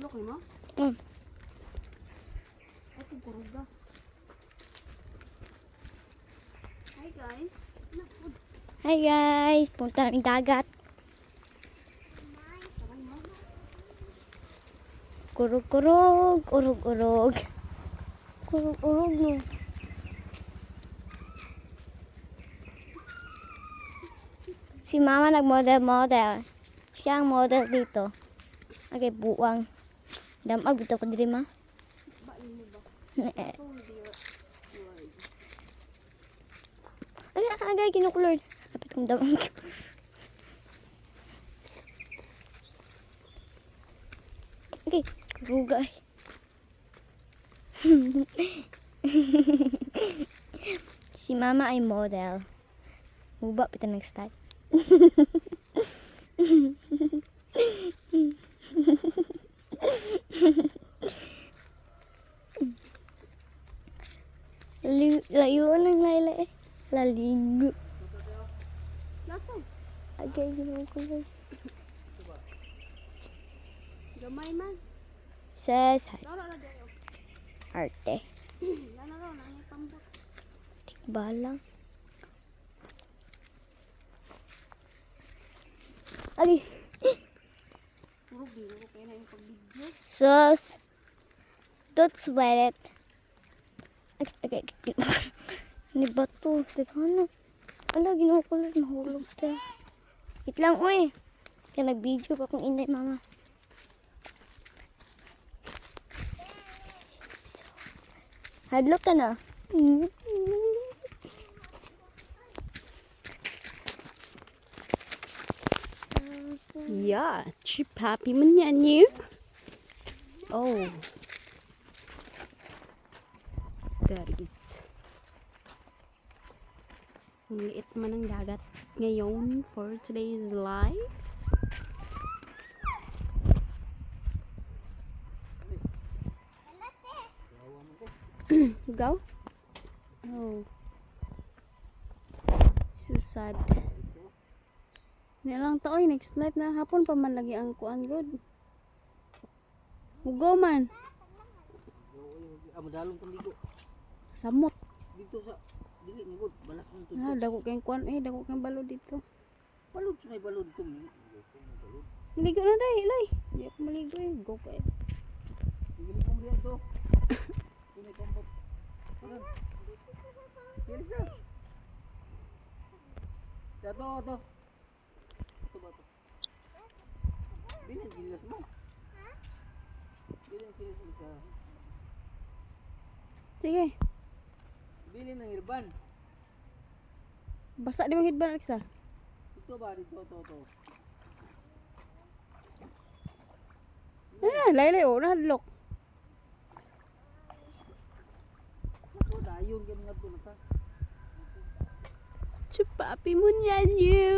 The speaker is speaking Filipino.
Sandok ni mo? Mm. Ay, kuruga. Hi guys. Hi guys, punta ng dagat. Kurog-kurog, urog-urog. Kurog-urog no. Si mama nag-model-model. Siya ang model dito. Okay, buwang. Damag dito ko diri ma. Bain mo ba? Hold your words. Agay kinukulord. Kapit kong damag. Okay, rugay. Si mama ay model. Muba pita nag-start. Layuan ng layla eh. Laligo. Lato. Agay kinukulord. Gamay man. Sesay. Laro na dayo. Arte. Laro na ang pambot. Balang. Agi. Kurog din ko kaya na yung pag-video. Sus. Don't sweat it. Okay. Ni bato. Teka na. Ala, ginukulod. Mahulog ta. Wait lang, uy. Kaya nag-video pa kung inay, mama. Hadlock ka na. Yeah, chip happy man yan you. Oh. That is. Ang liit man ng dagat ngayon for today's live. Go. Oh. So sad. Nilang taoy next night na hapon pa man lagi ang kuan good. Mugo man. Amadalong pandigo Samot. dito sa dili nga gud balas man Ah, dago kayong kuan dago kayong balo dito. balod sa may balod dito. Maligo na dai, lay. Di ako maligo eh. Go ka eh. Dili ko diyan to. Sini kompot. Ano? Dili sa. Dato to. Ito ba to? Bilin silas mo. Bilin silas sa. Sige. Bilin ng irban. Basa di mong hidban, Alexa. Ito ba dito to. Lay, oh, nahadlok. Ako dayon gyud nga to na ta. Chupapi mo niyan, you.